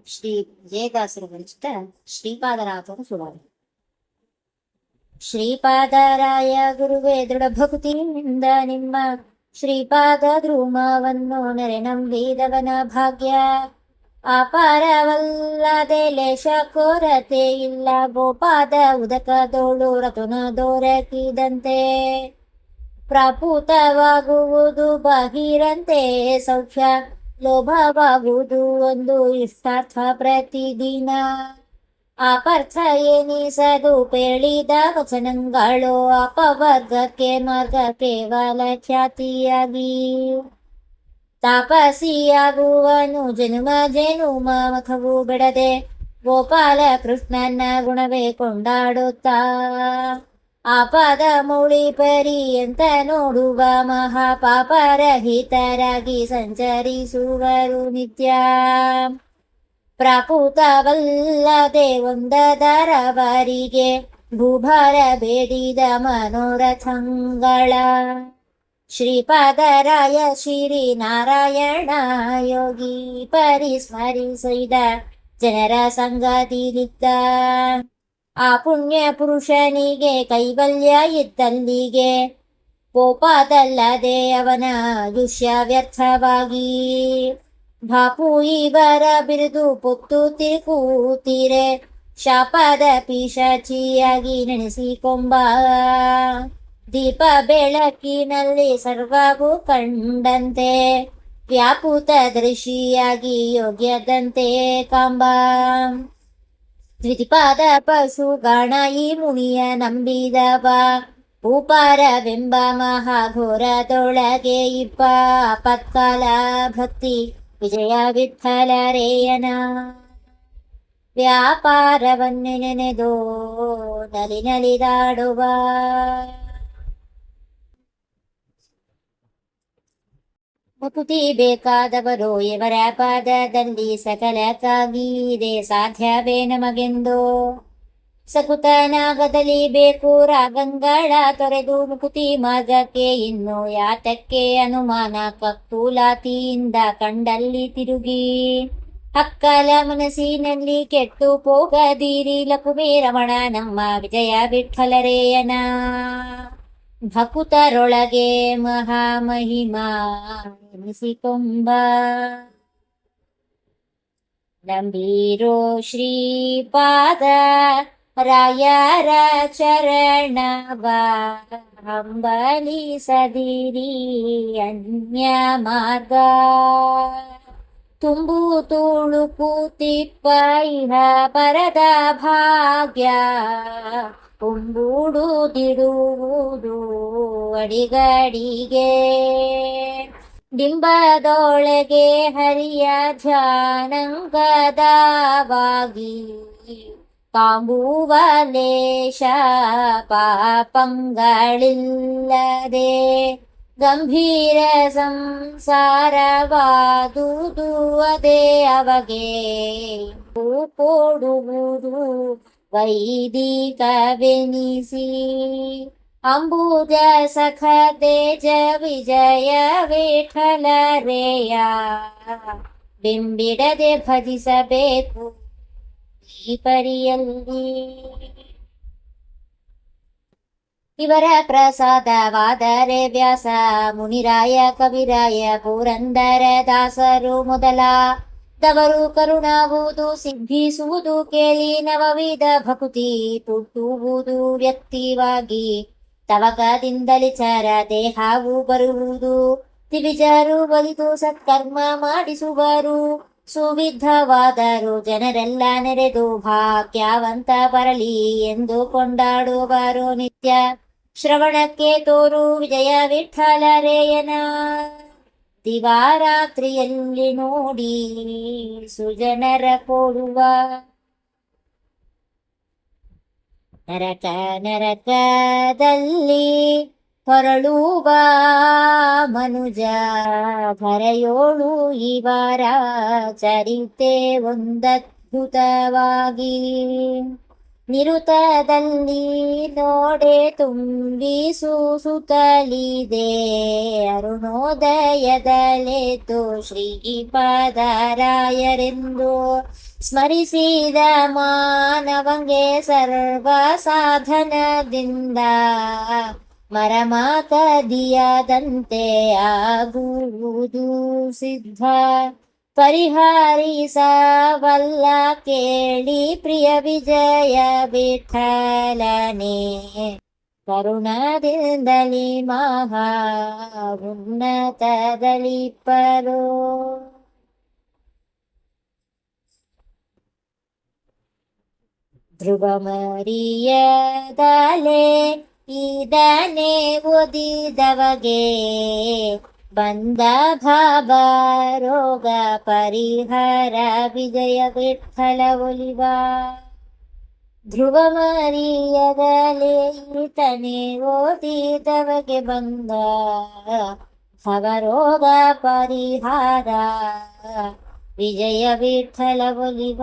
ಶ್ರೀ ವಿಜಯದಾಸರು ರಚಿತ ಶ್ರೀಪಾದರಾಜರ ಸುಳಾದಿ. ಶ್ರೀಪಾದರಾಯ ಗುರುವೇ ದೃಢ ಭಕ್ತಿಯಿಂದ ನಿಮ್ಮ ಶ್ರೀಪಾದ ಧ್ರುಮವನ್ನು ನೆರೆ ನಂಬಿದವನ ಭಾಗ್ಯ ಅಪಾರವಲ್ಲದೆ ಲೇಷ ಕೊರತೆ ಇಲ್ಲ. ಗೋಪಾದ ಉದಕದೋಳು ರತುನ ದೊರಕಿದಂತೆ ಪ್ರಾಪುತವಾಗುವುದು ಬಾಹಿರಂತೆ ಸೌಖ್ಯ. ಲೋಭವಾಗುವುದು ಒಂದು ಇಷ್ಟಾರ್ಥ ಪ್ರತಿದಿನ. ಅಪರ್ಥ ಎನಿಸದು ಪೇಳಿದ ವಚನಗಳು ಅಪವರ್ಗಕ್ಕೆ ಮಾರ್ಗ ಕೇವಲ ಖ್ಯಾತಿಯಾಗಿ. ತಾಪಸಿಯಾಗುವನು ಜನುಮ ಜನುಮ ಮಖವು ಬಿಡದೆ ಗೋಪಾಲ ಕೃಷ್ಣನ ಗುಣವೇ ಕೊಂಡಾಡುತ್ತಾ. ಆಪದ ಮೌಳಿ ಪರ್ಯಂತ ನೋಡುವ ಮಹಾಪಾಪರಹಿತರಾಗಿ ಸಂಚರಿಸುವರು ನಿತ್ಯ. ಪ್ರಾಕೃತವಲ್ಲದೆ ಒಂದದರ ಬಾರಿಗೆ ಭೂಭಾರ ಬೇಡಿದ ಮನೋರಥಂಗಳ. ಶ್ರೀಪಾದರಾಯ ಶ್ರೀ ನಾರಾಯಣ ಯೋಗಿ ಪರಿಸ್ಮರಿಸಿದ ಜನರ ಸಂಗತಿಲಿದ್ದ. ಆ ಪುಣ್ಯ ಪುರುಷನಿಗೆ ಕೈವಲ್ಯ ಇದ್ದಲ್ಲಿಗೆ ಕೋಪದಲ್ಲದೆ ಅವನ ಆಯುಷ್ಯ ವ್ಯರ್ಥವಾಗಿ. ಬಾಪು ಇವರ ಬಿರುದು ಪೊತ್ತು ತಿರುಕೂತಿರೆ ಶಾಪದ ಪಿಶಾಚಿಯಾಗಿ ನೆನೆಸಿಕೊಂಬ. ದೀಪ ಬೆಳಕಿನಲ್ಲಿ ಸರ್ವಗೂ ಕಂಡಂತೆ ವ್ಯಾಪುತ ದೃಶಿಯಾಗಿ ಯೋಗ್ಯದಂತೆ ಕಾಂಬ. ದ್ವಿತಿಪಾದ ಪಶುಗಾಣ ಈ ಮುನಿಯ ನಂಬಿದವ ಉಪಾರವೆಂಬ ಮಹಾಘೋರದೊಳಗೆ ಇಪ್ಪ. ಆಪತ್ಕಾಲ ಭಕ್ತಿ ವಿಜಯ ವಿಠಲರೇಯನ ವ್ಯಾಪಾರವನ್ನೇ ನೆನೆದೋ ನಲಿ ನಲಿದಾಡುವ. ಮುಕುತಿ ಬೇಕಾದವರು ಇವರ ಪಾದದಲ್ಲಿ ಸಕಲಕ್ಕಾಗಿದೆ ಸಾಧ್ಯವೇ ನಮಗೆಂದು. ಸಕುತನಾಗದಲ್ಲಿ ಬೇಕು ರಾಗಂಗಳ ತೊರೆದು ಮುಕುತಿ ಮಾರ್ಗಕ್ಕೆ ಇನ್ನು ಯಾತಕ್ಕೆ ಅನುಮಾನ. ಕಕ್ಕುಲಾತಿಯಿಂದ ಕಂಡಲ್ಲಿ ತಿರುಗಿ ಹಕ್ಕಲ ಮನಸ್ಸಿನಲ್ಲಿ ಕೆಟ್ಟು ಹೋಗದಿರಿ. ಲಕುಮಿ ರಮಣ ನಮ್ಮ ವಿಜಯ ವಿಠಲರೇಯನ ಭಕುತರೊಳಗೆ ಮಹಾಮಹಿಮಾ ಎನಿಸಿಕೊಂಬ. ನಂಬೀರೋ ಶ್ರೀಪಾದ ರಾಯರ ಚರಣವ ಹಂಬಲಿಸದಿರಿ ಅನ್ಯ ಮಾರ್ಗ. ತುಂಬು ತುಳುಕು ತಿಪ್ಪ ಇಹ ಪರದ ಭಾಗ್ಯ ಕುಂಬುಡುದಿಡುವುದು ಅಡಿಗಡಿಗೆ. ಡಿಂಬದೊಳಗೆ ಹರಿಯ ಧ್ಯಾನಂಗದವಾಗಿ ಕಾಂಬುವ ಲೇಷ ಪಾಪಂಗಳಿಲ್ಲದೆ. ಗಂಭೀರ ಸಂಸಾರವಾದುದು ಅದೇ ಅವಗೆ ಕೊಡುವುದು ವೈದಿಕವೆನಿಸಿ. ಅಂಬುಜ ಸಖ ತೇಜ ವಿಜಯ ವಿಠಲರೇಯ ಬಿಂಬಿಡದೆ ಭಜಿಸಬೇಕು ಈ ಪರಿಯಲ್ಲಿ. ಇವರ ಪ್ರಸಾದವಾದರೆ ವ್ಯಾಸ ಮುನಿರಾಯ ಕವಿರಾಯ ಪುರಂದರ ದಾಸರು ಮೊದಲಾದವರು ಕರುಣಾವುದು ಸಿದ್ಧಿಸುವುದು ಕೇಳಿ. ನವವಿಧ ಭಕುತಿ ಪುಟ್ಟುವುದು ವ್ಯಕ್ತಿವಾಗಿ ತವಕದಿಂದಲಿ ಚರ ದೇಹವು ಬರುವುದು. ದಿವಿಜರು ಬಲಿದು ಸತ್ಕರ್ಮ ಮಾಡಿಸುವರು ಸುವಿಧವಾದರು ಜನರೆಲ್ಲ ನೆರೆದು ಭಾಗ್ಯವಂತ ಬರಲಿ ಎಂದು ಕೊಂಡಾಡುವರು ನಿತ್ಯ. ಶ್ರವಣಕ್ಕೆ ತೋರು ವಿಜಯ ವಿಠಲರೇಯನ ದಿವಾರಾತ್ರಿಯಲ್ಲಿ ನೋಡಿ ಸುಜನರ ಕೊಡುವ. ನರಕ ನರಕದಲ್ಲಿ ಹೊರಳುವ ಮನುಜ ಧರೆಯೋಳು ಇವರ ಚರಿತೆ ಒಂದದ್ಭುತವಾಗಿ. ನಿರುತದಲ್ಲಿ ನೋಡೆ ತುಂಬಿಸು ಸುತ್ತಲಿದೆ ಅರುಣೋದಯದಲೆದ್ದು ಶ್ರೀಪಾದರಾಯರೆಂದು ಸ್ಮರಿಸಿದ ಮಾನವಂಗೆ ಸರ್ವ ಸಾಧನದಿಂದ ಮರಮಾಕದಿಯದಂತೆ ಆಗುವುದು ಸಿದ್ಧ ಪರಿಹಾರಿಸವಲ್ಲ ಕೇಳಿ ಪ್ರಿಯ ವಿಜಯ ವಿಠಲನೆ ಕರುಣದಿಂದಲಿ ಮಹಾ ಉನ್ನತದಲ್ಲಿ ಪರೋ ಧ್ರುವ ಮರಿಯದಲೆ ಇದನೆ ಓದಿದವಗೆ ಬಂದ ಭಾವ ರೋಗ ಪರಿಹಾರ ವಿಜಯ ವಿಠಲ ಒಲಿವ ಧ್ರುವ ಮರಿಯದಲೆ ಈತನೆ ಓದಿದವಗೆ ಬಂದ ಭವರೋಗ ಪರಿಹಾರ ವಿಜಯ ವಿಠಲ ಒಲಿವ